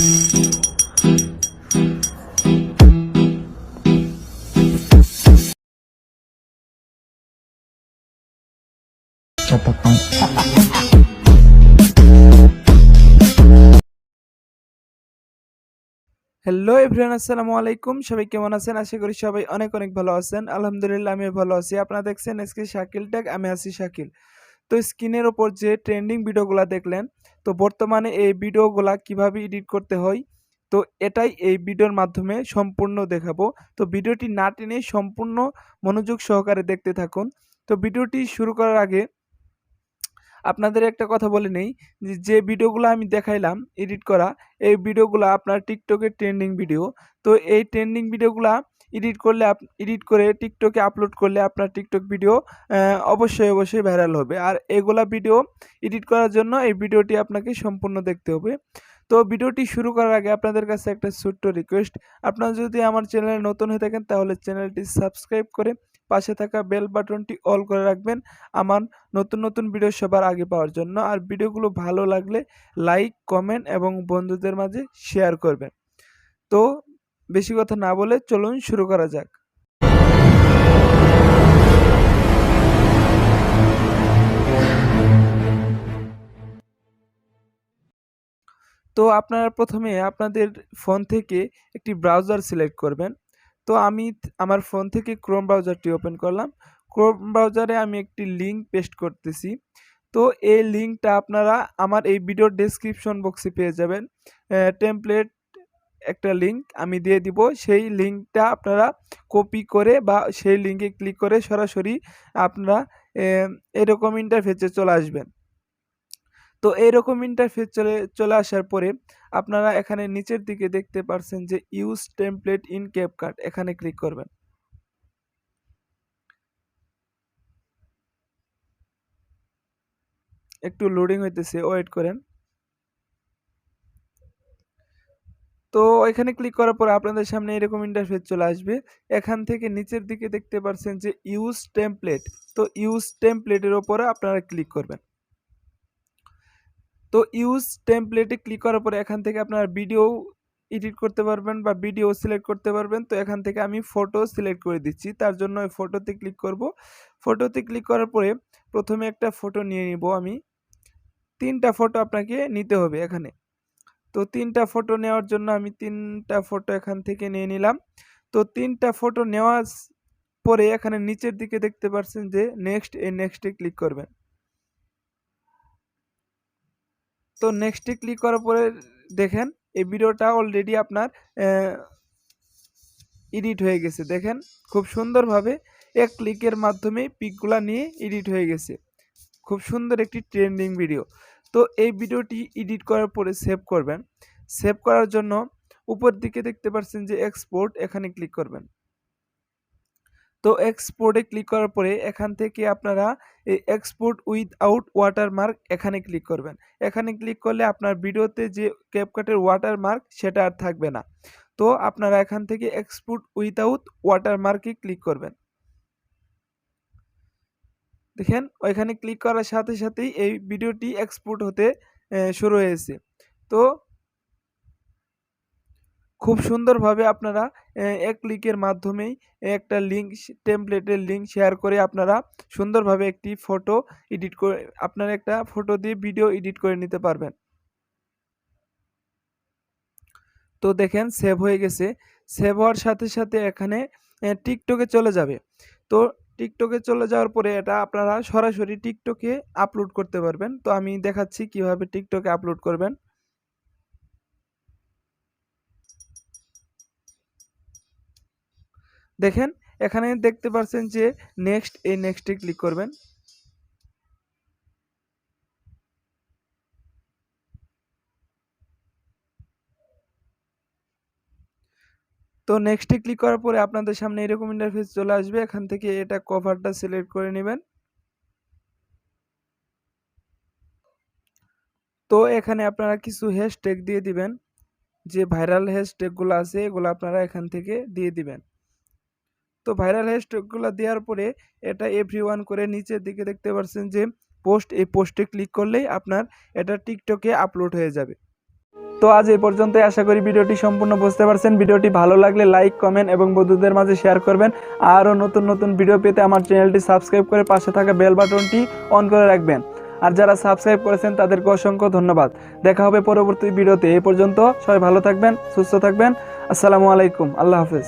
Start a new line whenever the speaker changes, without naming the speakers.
Hello everyone, আসসালামু আলাইকুম। সবাই কেমন আছেন? আশা করি সবাই অনেক অনেক ভালো আছেন। আলহামদুলিল্লাহ আমিও ভালো আছি। আপনারা দেখছেন আজকে শাকিল ট্যাগ, আমি আছি শাকিল। তো স্ক্রিনের ওপর যে ট্রেন্ডিং ভিডিওগুলা দেখলেন, তো বর্তমানে এই ভিডিওগুলা কিভাবে এডিট করতে হয়, তো এটাই এই ভিডিওর মাধ্যমে সম্পূর্ণ দেখাবো। তো ভিডিওটি না টেনে সম্পূর্ণ মনোযোগ সহকারে দেখতে থাকুন। তো ভিডিওটি শুরু করার আগে আপনাদের একটা কথা বলে নেই, যে ভিডিওগুলো আমি দেখাইলাম এডিট করা, এই ভিডিওগুলো আপনার টিকটকের ট্রেন্ডিং ভিডিও। তো এই ট্রেন্ডিং ভিডিওগুলা এডিট করে টিকটকে আপলোড করলে আপনার টিকটক ভিডিও অবশ্যই ভাইরাল হবে। আর এগুলা ভিডিও এডিট করার জন্য এই ভিডিওটি আপনাকে সম্পূর্ণ দেখতে হবে। তো ভিডিওটি শুরু করার আগে আপনাদের কাছে একটা ছোট্ট রিকোয়েস্ট, আপনারা যদি আমার চ্যানেলে নতুন হয়ে থাকেন তাহলে চ্যানেলটি সাবস্ক্রাইব করে পাশে থাকা বেল বাটনটি অল করে রাখবেন আমার নতুন ভিডিও সবার আগে পাওয়ার জন্য। আর ভিডিওগুলো ভালো লাগলে লাইক, কমেন্ট এবং বন্ধুদের মাঝে শেয়ার করবেন। তো বেশি কথা না বলে চলুন শুরু করা যাক। তো আপনারা প্রথমে আপনাদের ফোন থেকে একটি ব্রাউজার সিলেক্ট করবেন। তো আমি আমার ফোন থেকে ক্রোম ব্রাউজারটি ওপেন করলাম। ক্রোম ব্রাউজারে আমি একটি লিঙ্ক পেস্ট করতেছি। তো এই লিঙ্কটা আপনারা আমার এই ভিডিওর ডেসক্রিপশন বক্সে পেয়ে যাবেন। টেমপ্লেট একটা লিঙ্ক আমি দিয়ে দিব, সেই লিঙ্কটা আপনারা কপি করে বা সেই লিঙ্কে ক্লিক করে সরাসরি আপনারা এরকম ইন্টারফেসে চলে আসবেন। তো এইরকম ইন্টারফেস চলে আসার পরে আপনারা এখানে নিচের দিকে দেখতে পাচ্ছেন যে ইউজ টেমপ্লেট ইন ক্যাপকাট, এখানে ক্লিক করবেন। একটু লোডিং হইতেছে, ওয়েট করেন। তো এখানে ক্লিক করার পরে আপনাদের সামনে এরকম ইন্টারফেস চলে আসবে। এখান থেকে নিচের দিকে দেখতে পাচ্ছেন যে ইউজ টেমপ্লেট, তো ইউজ টেমপ্লেটের ওপরে আপনারা ক্লিক করবেন। তো ইউজ টেমপ্লেটে ক্লিক করার পরে এখান থেকে আপনারা ভিডিও এডিট করতে পারবেন বা ভিডিও সিলেক্ট করতে পারবেন। তো এখান থেকে আমি ফটো সিলেক্ট করে দিচ্ছি, তার জন্য ওই ফটোতে ক্লিক করব। ফটোতে ক্লিক করার পরে প্রথমে একটা ফটো নিয়ে নিব আমি। 3টা ফটো আপনাকে নিতে হবে এখানে। তো 3টা ফটো নেওয়ার জন্য আমি 3টা ফটো এখান থেকে নিয়ে নিলাম। তো 3টা ফটো নেওয়ার পরে এখানে নিচের দিকে দেখতে পাচ্ছেন যে নেক্সট, এই নেক্সটে ক্লিক করবেন। তো নেক্সটে ক্লিক করার পরে দেখেন এই ভিডিওটা অলরেডি আপনার এডিট হয়ে গেছে। দেখেন খুব সুন্দরভাবে এক ক্লিকের মাধ্যমে পিকগুলা নিয়ে এডিট হয়ে গেছে। খুব সুন্দর একটি ট্রেন্ডিং ভিডিও। তো এই ভিডিওটি এডিট করার পরে সেভ করবেন। সেভ করার জন্য উপর দিকে দেখতে পাচ্ছেন যে এক্সপোর্ট, এখানে ক্লিক করবেন। তো এক্সপোর্টে ক্লিক করার পরে এখান থেকে আপনারা এই এক্সপোর্ট উইথআউট ওয়াটারমার্ক, এখানে ক্লিক করবেন। এখানে ক্লিক করলে আপনার ভিডিওতে যে ক্যাপকাটের ওয়াটারমার্ক সেটা আর থাকবে না। তো আপনারা এখান থেকে এক্সপোর্ট উইথআউট ওয়াটারমার্কে ক্লিক করবেন। দেখেন ওইখানে ক্লিক করার সাথে সাথেই এই ভিডিওটি এক্সপোর্ট হতে শুরু হয়েছে। তো খুব সুন্দরভাবে আপনারা এক ক্লিকের মাধ্যমেই একটা লিঙ্ক, টেমপ্লেটের লিঙ্ক শেয়ার করে আপনারা সুন্দরভাবে একটি ফটো এডিট করে, আপনারা একটা ফটো দিয়ে ভিডিও এডিট করে নিতে পারবেন। তো দেখেন সেভ হয়ে গেছে। সেভ হওয়ার সাথে সাথে এখানে টিকটকে চলে যাবে। তো টিকটকে চলে যাওয়ার পরে এটা আপনারা সরাসরি টিকটকে আপলোড করতে পারবেন। তো আমি দেখাচ্ছি কিভাবে টিকটকে আপলোড করবেন। দেখেন এখানে দেখতে পাচ্ছেন যে নেক্সট, এই নেক্সটে ক্লিক করবেন। তো নেক্সটে ক্লিক করার পরে আপনাদের সামনে এরকম ইন্টারফেস চলে আসবে। এখান থেকে এটা কভারটা সিলেক্ট করে নেবেন। তো এখানে আপনারা কিছু হ্যাশট্যাগ দিয়ে দিবেন, যে ভাইরাল হ্যাশট্যাগুলো আছে এগুলো আপনারা এখান থেকে দিয়ে দিবেন। তো ভাইরাল হ্যাশট্যাগুলো দেওয়ার পরে এটা এভরিওয়ান করে নিচের দিকে দেখতে পাচ্ছেন যে পোস্ট, এই পোস্টে ক্লিক করলেই আপনার এটা টিকটকে আপলোড হয়ে যাবে। তো আজ এই পর্যন্তই, আশা করি ভিডিওটি সম্পূর্ণ বুঝতে পারছেন। ভিডিওটি ভালো লাগলে লাইক, কমেন্ট এবং বন্ধুদের মাঝে শেয়ার করবেন। আরও নতুন নতুন ভিডিও পেতে আমার চ্যানেলটি সাবস্ক্রাইব করে পাশে থাকা বেল বাটনটি অন করে রাখবেন। আর যারা সাবস্ক্রাইব করেছেন তাদেরকে অসংখ্য ধন্যবাদ। দেখা হবে পরবর্তী ভিডিওতে। এই পর্যন্ত সবাই ভালো থাকবেন, সুস্থ থাকবেন। আসসালামু আলাইকুম, আল্লাহ হাফেজ।